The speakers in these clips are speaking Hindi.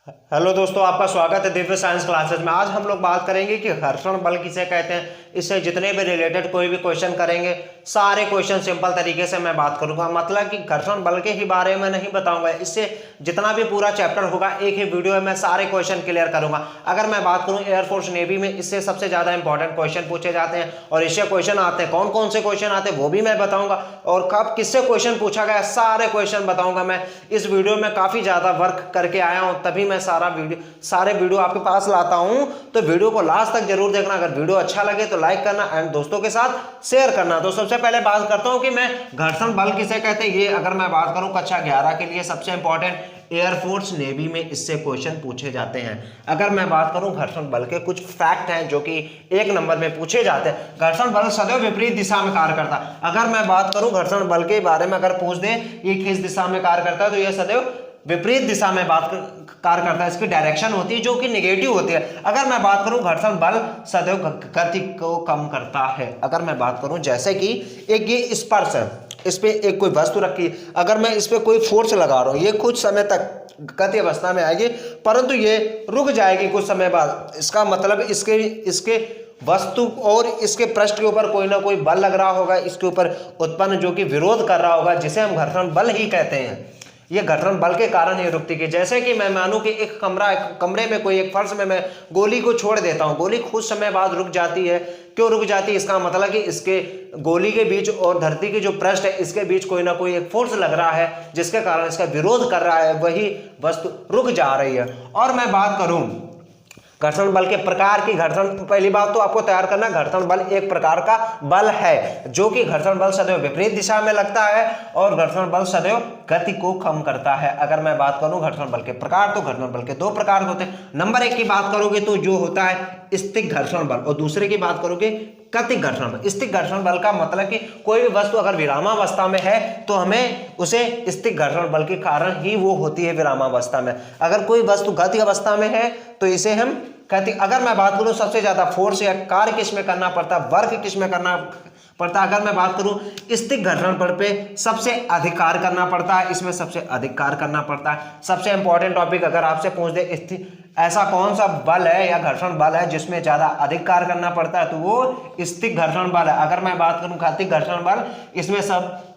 हेलो दोस्तों, आपका स्वागत है दिव्य साइंस क्लासेस में। आज हम लोग बात करेंगे कि घर्षण बल किसे कहते हैं। इससे जितने भी रिलेटेड कोई भी क्वेश्चन करेंगे, सारे क्वेश्चन सिंपल तरीके से मैं बात करूंगा। मतलब कि घर्षण बल के ही बारे में नहीं बताऊंगा। इससे जितना भी पूरा चैप्टर होगा एक ही वीडियो में सारे क्वेश्चन क्लियर करूंगा। अगर मैं बात करूं एयरफोर्स नेवी में, इससे सबसे ज्यादा इंपॉर्टेंट क्वेश्चन पूछे जाते हैं और इससे क्वेश्चन आते हैं। कौन कौन से क्वेश्चन आते हैं वो भी मैं बताऊंगा और कब किससे क्वेश्चन पूछा गया, सारे क्वेश्चन बताऊंगा। मैं इस वीडियो में काफी ज्यादा वर्क करके आया हूं, तभी मैं सारे वीडियो आपके पास लाता हूं। तो वीडियो को लास्ट तक जरूर देखना। अगर वीडियो अच्छा लगे तो लाइक करना एंड दोस्तों के साथ शेयर करना। तो सबसे पहले बात करता हूं कि मैं घर्षण बल किसे कहते हैं। ये अगर मैं बात करूं कक्षा 11 के लिए सबसे इंपॉर्टेंट एयरफोर्स नेवी में इससे क्वेश्चन पूछे जाते हैं। अगर मैं बात करूं घर्षण बल के कुछ फैक्ट हैं जो कि 1 नंबर में पूछे जाते हैं। घर्षण बल सदैव विपरीत दिशा में कार्य करता है। अगर मैं बात करूं घर्षण बल के बारे में, अगर पूछ दे ये किस दिशा में कार्य करता है, तो यह सदैव विपरीत दिशा में कार्य करता है। इसकी डायरेक्शन होती है जो कि नेगेटिव होती है। अगर मैं बात करूं घर्षण बल सदैव गति को कम करता है। अगर मैं बात करूं जैसे कि एक ये स्पर्श है, इस पे एक कोई वस्तु रखी, अगर मैं इस पे कोई फोर्स लगा रहा हूं, ये कुछ समय तक गति अवस्था में आएगी परंतु ये रुक जाएगी कुछ समय बाद। इसका मतलब इसके वस्तु और इसके पृष्ठ के ऊपर कोई ना कोई बल लग रहा होगा, इसके ऊपर उत्पन्न जो कि विरोध कर रहा होगा, जिसे हम घर्षण बल ही कहते हैं। ये घर्षण बल के कारण ही रुकती है। जैसे कि मैं मानूं कि एक कमरे में कोई एक फर्श में मैं गोली को छोड़ देता हूं, गोली कुछ समय बाद रुक जाती है। क्यों रुक जाती है? इसका मतलब कि इसके गोली के बीच और धरती के जो पृष्ठ है इसके बीच कोई ना कोई एक फोर्स लग रहा है, जिसके कारण इसका विरोध कर रहा है, वही वस्तु रुक जा रही है। और मैं बात करूं घर्षण बल के प्रकार की, घर्षण पहली बात तो आपको तैयार करना, घर्षण बल एक प्रकार का बल है जो कि घर्षण बल सदैव विपरीत दिशा में लगता है और घर्षण बल सदैव गति को कम करता है। अगर मैं बात करूं घर्षण बल के प्रकार, तो घर्षण बल के 2 प्रकार होते हैं। नंबर 1 की बात करोगे तो जो होता है स्थिर घर्षण बल, और दूसरे की बात करोगे गतिज घर्षण बल। स्थिर घर्षण बल का मतलब कि कोई भी वस्तु अगर विरामावस्था में है तो हमें उसे स्थिर घर्षण बल के कारण ही वो होती है विरामावस्था में। अगर कोई वस्तु गति अवस्था में है तो इसे हम गति। अगर मैं बात करूं सबसे ज्यादा फोर्स या कार्य किस में करना पड़ता है, वर्क किस में करना पड़ता है, अगर मैं बात करूं स्थिर घर्षण बल पे सबसे अधिक कार्य करना पड़ता है, इसमें सबसे अधिक कार्य करना पड़ता है। सबसे इंपॉर्टेंट टॉपिक अगर आपसे पूछ दे स्थिर ऐसा कौन सा बल है या घर्षण बल है जिसमें ज्यादा अधिक कार्य करना पड़ता है, तो वो स्थिर घर्षण बल है। अगर मैं बात करूं गतिज घर्षण बल, इसमें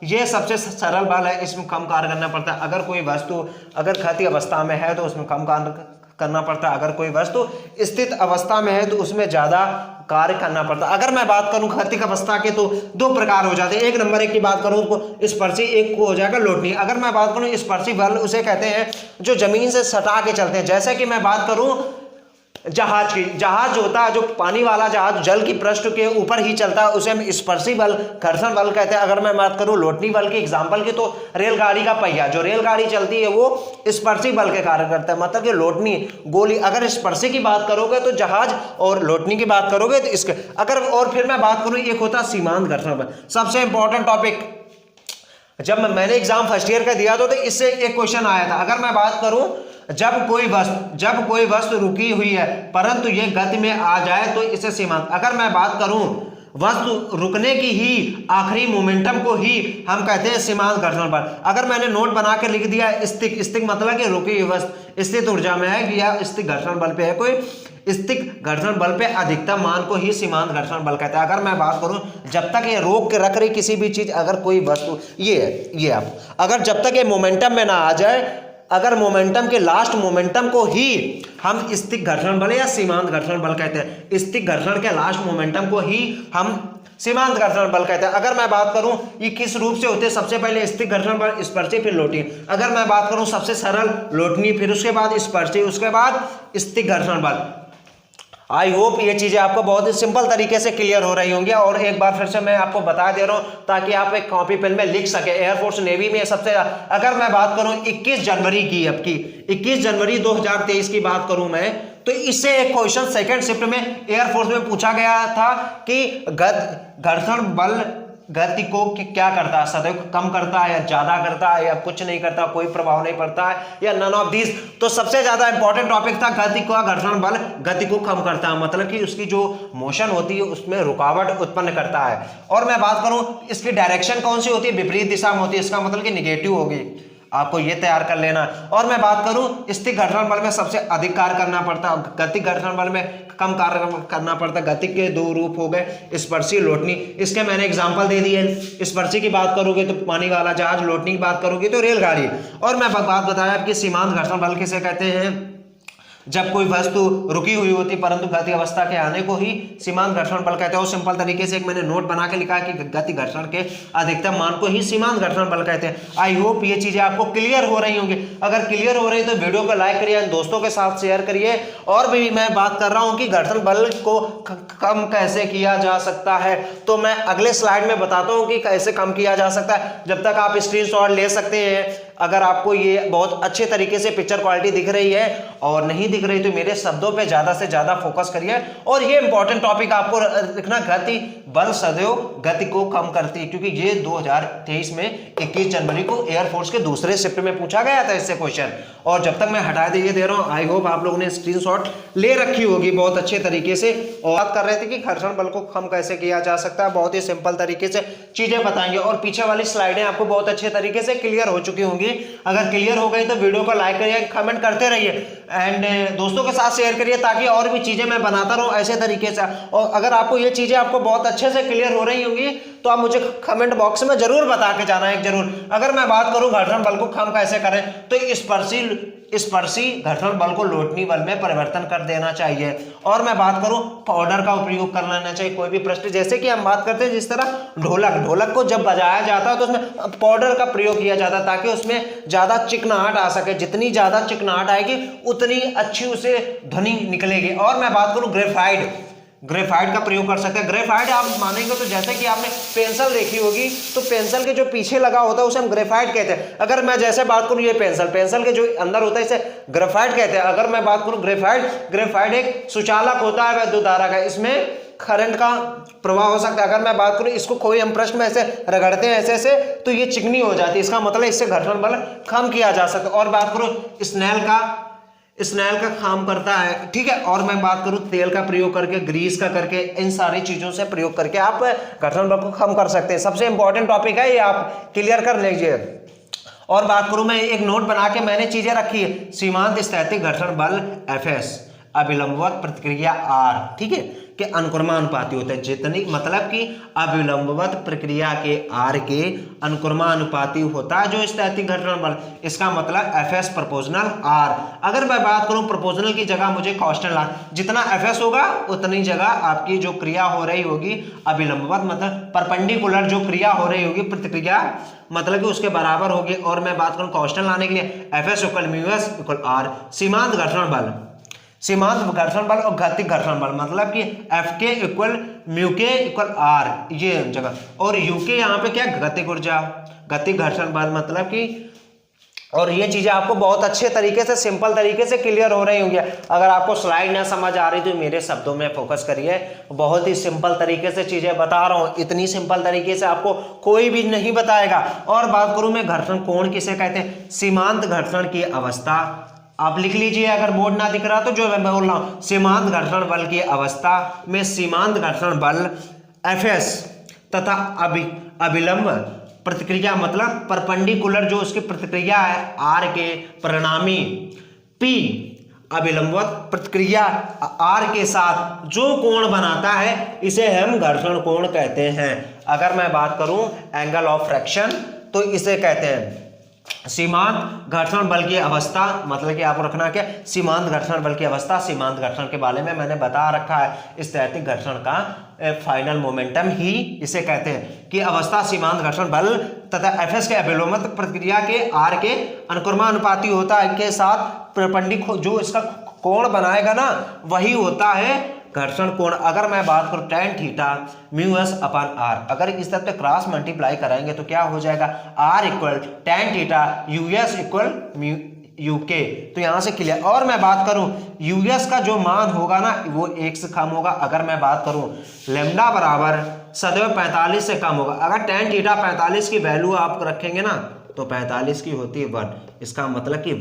ये सबसे सरल बल है, इसमें कम कार्य करना पड़ता है। अगर कोई वस्तु अगर गति अवस्था में है तो उसमें कम कार्य करना पड़ता है, अगर कोई वस्तु स्थित अवस्था में है तो उसमें ज्यादा कार्य करना पड़ता है। अगर मैं बात करूं गतिज अवस्था के तो 2 प्रकार हो जाते हैं। 1 नंबर 1 की बात करूं तो स्पर्शी, एक को हो जाएगा लोटनी। अगर मैं बात करूं स्पर्शी बल उसे कहते हैं जो जमीन से सटा के चलते हैं। जैसे कि मैं बात करूं जहाज की, जहाज जो होता है, जो पानी वाला जहाज जल की पृष्ठ के ऊपर ही चलता है, उसे हम स्पर्शी बल घर्षण बल कहते हैं। अगर मैं बात करूं लोटनी बल की एग्जांपल की, तो रेलगाड़ी का पहिया, जो रेलगाड़ी चलती है वो स्पर्शी बल के कार्य करता है। मतलब कि लोटनी गोली, अगर स्पर्शी की बात करोगे तो जहाज और लोटनी की बात करोगे तो इसके अगर। और फिर मैं बात करूं एक होता है सीमांत घर्षण बल, सबसे इंपॉर्टेंट टॉपिक। जब मैंने एग्जाम फर्स्ट ईयर का दिया तो इससे एक क्वेश्चन आया था। अगर मैं बात करूं जब कोई वस्तु रुकी हुई है परंतु यह गति में आ जाए तो इसे सीमांत। अगर मैं बात करूं वस्तु रुकने की ही आखिरी मोमेंटम को ही हम कहते हैं सीमांत घर्षण बल। अगर मैंने नोट बना के लिख दिया स्थिर मतलब कि रुकी हुई वस्तु स्थित ऊर्जा में है या स्थिर घर्षण बल पे है, कोई स्थिर घर्षण बल पे अधिकतम मान को ही सीमांत घर्षण बल कहते हैं। अगर मैं बात करूं जब तक ये रोक के रख रही किसी भी चीज, अगर कोई वस्तु ये आप अगर जब तक ये मोमेंटम में ना आ जाए, अगर मोमेंटम के लास्ट मोमेंटम को ही हम स्थिर घर्षण बल या सीमांत घर्षण बल कहते हैं। स्थिर घर्षण के लास्ट मोमेंटम को ही हम सीमांत घर्षण बल कहते हैं। अगर मैं बात करूं ये किस रूप से होते हैं, सबसे पहले स्थिर घर्षण बल, स्पर्शी, फिर लोटनी। अगर मैं बात करूं सबसे सरल लोटनी, फिर उसके बाद स्पर्शी, उसके बाद स्थिर घर्षण बल। आई होप ये चीजें आपको बहुत ही सिंपल तरीके से क्लियर हो रही होंगी। और एक बार फिर से मैं आपको बता दे रहा हूं ताकि आप एक कॉपी पेन में लिख सके। एयरफोर्स नेवी में सबसे, अगर मैं बात करूं 21 जनवरी की, अब की 21 जनवरी 2023 की बात करूं मैं, तो इससे एक क्वेश्चन सेकंड शिफ्ट में एयरफोर्स में पूछा गया था कि घर्षण बल गति को क्या करता है, सदैव कम करता है या ज्यादा करता है या कुछ नहीं करता, कोई प्रभाव नहीं पड़ता है या नन ऑफ दिस। तो सबसे ज्यादा इंपॉर्टेंट टॉपिक था गति का घर्षण बल गति को कम करता है, मतलब कि उसकी जो मोशन होती है उसमें रुकावट उत्पन्न करता है। और मैं बात करूं इसकी डायरेक्शन कौन सी होती है, विपरीत दिशा में होती है, इसका मतलब कि निगेटिव होगी। आपको ये तैयार कर लेना। और मैं बात करूं स्थिर घर्षण बल में सबसे अधिक कार्य करना पड़ता है, गतिक घर्षण बल में कम कार्य करना पड़ता है। गतिक के दो रूप हो गए, स्पर्शी, लोटनी। इसके मैंने एग्जांपल दे दिए। स्पर्शी की बात करोगे तो पानी वाला जहाज, लोटनी की बात करोगे तो रेलगाड़ी। और मैं बात बताया कि सीमांत घर्षण बल किसे कहते हैं, जब कोई वस्तु रुकी हुई होती परंतु गति अवस्था के आने को ही सीमांत घर्षण बल कहते हैं। और सिंपल तरीके से एक मैंने नोट बना के लिखा है कि गति घर्षण के अधिकतम मान को ही सीमांत घर्षण बल कहते हैं। आई होप ये चीजें आपको क्लियर हो रही होंगी। अगर क्लियर हो रही तो वीडियो को लाइक करिए, दोस्तों के साथ शेयर करिए। और भी मैं बात कर रहा हूं कि घर्षण बल को कम कैसे किया जा सकता है, तो मैं अगले स्लाइड में बताता हूं कि कैसे कम किया जा सकता है। जब तक आप स्क्रीनशॉट ले सकते हैं। अगर आपको ये बहुत अच्छे तरीके से पिक्चर क्वालिटी दिख रही है और नहीं दिख रही तो मेरे शब्दों पे ज्यादा से ज्यादा फोकस करिए। और ये इंपॉर्टेंट टॉपिक आपको लिखना, गति बल सदैव गति को कम करती है, क्योंकि ये 2023 में 21 जनवरी को एयरफोर्स के दूसरे शिफ्ट में पूछा गया था इससे क्वेश्चन। और जब तक मैं हटा दे रहा हूं, आई होप आप लोगों ने स्क्रीनशॉट ले रखी होगी बहुत अच्छे तरीके से। और बात कर रहे थे कि घर्षण बल को कम कैसे किया जा सकता है, बहुत ही सिंपल तरीके से चीजें बताएंगे। और पीछे वाली स्लाइडें आपको बहुत अच्छे तरीके से क्लियर हो चुकी होंगी। अगर क्लियर हो गई तो वीडियो को लाइक करिए, कमेंट करते रहिए एंड दोस्तों के साथ शेयर करिए, ताकि और भी चीजें मैं बनाता रहूं ऐसे तरीके से। और अगर आपको ये चीजें आपको बहुत अच्छे से क्लियर हो रही होंगी तो आप मुझे कमेंट बॉक्स में जरूर बता के जाना है जरूर। अगर मैं बात करूं घर्षण बल को कम कैसे करें, तो स्पर्शी घर्षण बल को लोटनी बल में परिवर्तन कर देना चाहिए। और मैं बात करूं पाउडर का उपयोग कर लेना चाहिए। कोई भी प्रश्न, जैसे कि हम बात करते हैं जिस तरह ढोलक को जब बजाया जाता है तो उसमें पाउडर का प्रयोग किया जाता है, ताकि उसमें ज्यादा चिकनाहट आ सके। जितनी ज्यादा चिकनाहट आएगी उतनी अच्छी उसे ध्वनि निकलेगी। और मैं बात करूं ग्रेफाइट का प्रयोग कर सकते हैं। ग्रेफाइट आप मानेंगे तो जैसे कि आपने पेंसिल देखी होगी, तो पेंसिल के जो पीछे लगा होता है उसे हम ग्रेफाइट कहते हैं। अगर मैं जैसे बात करूं ये पेंसिल के जो अंदर होता है इसे ग्रेफाइट कहते हैं। अगर मैं बात करूं ग्रेफाइट एक सुचालक होता है विद्युत धारा का, इसमें करंट का प्रवाह हो सकता है। अगर मैं बात करूं इसको कोई हम प्रश्न में ऐसे रगड़ते हैं ऐसे तो ये चिकनी हो जाती है, इसका मतलब इससे घर्षण बल कम किया जा सकता है। और बात करूं स्नेल का काम करता है, ठीक है। और मैं बात करूं तेल का प्रयोग करके, ग्रीस का करके, इन सारी चीजों से प्रयोग करके आप घर्षण बल को कम कर सकते हैं। सबसे इंपॉर्टेंट टॉपिक है ये, आप क्लियर कर लीजिए। और बात करूं मैं एक नोट बना के मैंने चीजें रखी है। सीमांत स्थैतिक घर्षण बल Fs अभिलंबवत प्रतिक्रिया R, ठीक है, के अनुक्रमानुपाती होता है। जितनी मतलब कि अभिलंबवत प्रक्रिया के R के अनुक्रमानुपाती होता है जो स्थैतिक घर्षण बल, इसका मतलब Fs प्रोपोर्शनल R। अगर मैं बात करूं प्रोपोर्शनल की जगह मुझे कांस्टेंट ला, जितना Fs होगा उतनी जगह आपकी जो क्रिया हो रही होगी अभिलंबवत मतलब परपेंडिकुलर जो क्रिया हो रही होगी प्रतिक्रिया मतलब कि उसके बराबर होगी। और मैं बात करूं कांस्टेंट लाने के लिए Fs equal μs equal R। सीमांत घर्षण बल और गतिक घर्षण बल मतलब कि Fk equal μk equal R ये जगह, और Uk यहाँ पे क्या गतिक ऊर्जा, गतिक घर्षण बल मतलब कि। और ये चीजें आपको बहुत अच्छे तरीके से सिंपल तरीके से क्लियर हो रही होंगी। अगर आपको स्लाइड ना समझ आ रही तो मेरे शब्दों में फोकस करिए। बहुत ही सिंपल तरीके से चीजें बता रहा हूँ, इतनी सिंपल तरीके से आपको कोई भी नहीं बताएगा। और बात करूं मैं घर्षण कोण किसे कहते हैं, सीमांत घर्षण की अवस्था। आप लिख लीजिए अगर बोर्ड ना दिख रहा तो, जो मैं बोल रहा हूं सीमांत घर्षण बल की अवस्था में सीमांत घर्षण बल Fs तथा अभिलंब प्रतिक्रिया मतलब परपेंडिकुलर जो उसकी प्रतिक्रिया है R के परिणामी P अभिलंबवत प्रतिक्रिया R के साथ जो कोण बनाता है इसे हम घर्षण कोण कहते हैं। अगर मैं बात करूं एंगल ऑफ फ्रैक्शन तो इसे कहते हैं सीमांत घर्षण बल की अवस्था। मतलब कि आपको रखना क्या, सीमांत घर्षण बल की अवस्था। सीमांत घर्षण के बारे में मैंने बता रखा है, स्थैतिक घर्षण का फाइनल मोमेंटम ही इसे कहते हैं कि अवस्था सीमांत घर्षण बल तथा Fs के अभिलंबवत प्रतिक्रिया के R के अनुक्रमानुपाती होता है के साथ परपेंडिकुलर जो इसका कोण बनाएगा ना वही होता है घर्षण कोण। अगर मैं बात करूं tan थीटा μs अपन R, अगर इस तरफ से क्रॉस मल्टीप्लाई कराएंगे तो क्या हो जाएगा, R equal tan theta us equal uk। तो यहां से क्लियर। और मैं बात करूं us का जो मान होगा ना वो 1 से कम होगा। अगर मैं बात करूं लैम्डा बराबर सदैव 45 से कम होगा। अगर tan थीटा 45 की वैल्यू आप रखेंगे ना तो 45 की होती है 1, इसका मतलब कि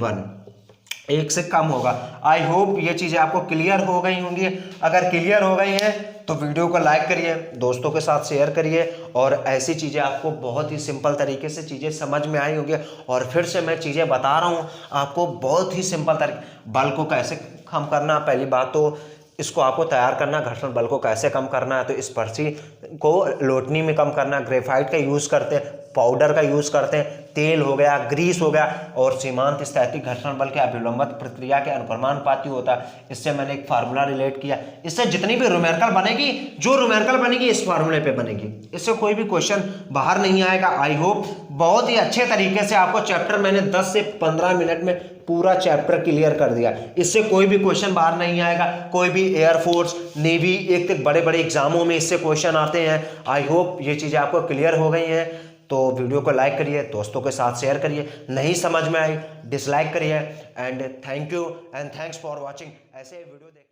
1 से कम होगा। आई होप ये चीजें आपको क्लियर हो गई होंगी। अगर क्लियर हो गई हैं तो वीडियो को लाइक करिए, दोस्तों के साथ शेयर करिए और ऐसी चीज़ें आपको बहुत ही सिंपल तरीके से चीज़ें समझ में आई होगी। और फिर से मैं चीज़ें बता रहा हूँ आपको बहुत ही सिंपल तरीके। बल को कैसे कम करना, पहली बात तो इसको आपको तैयार करना, घर्षण बल को कैसे कम करना है तो इस पर्ची को लोटनी में कम करना, ग्रेफाइट का यूज़ करते हैं, पाउडर का यूज़ करते हैं, तेल हो गया, ग्रीस हो गया और सीमांत स्थैतिक घर्षण बल के अभिलंबित प्रक्रिया के अनुप्रमानुपाती होता है। इससे मैंने एक फार्मूला रिलेट किया, इससे जितनी भी न्यूमेरिकल बनेगी, जो न्यूमेरिकल बनेगी इस फार्मूले पे बनेगी, इससे कोई भी क्वेश्चन बाहर नहीं आएगा। आई होप बहुत ही अच्छे तरीके से आपको चैप्टर मैंने 10 से 15 मिनट में पूरा चैप्टर क्लियर कर दिया। इससे कोई भी क्वेश्चन बाहर नहीं आएगा। कोई भी एयरफोर्स, नेवी, एक बड़े बड़े एग्जामों में इससे क्वेश्चन आते हैं। आई होप ये चीज़ें आपको क्लियर हो गई हैं। तो वीडियो को लाइक करिए, दोस्तों के साथ शेयर करिए, नहीं समझ में आई डिसलाइक करिए। And thank you and thanks for watching. ऐसे वीडियो देख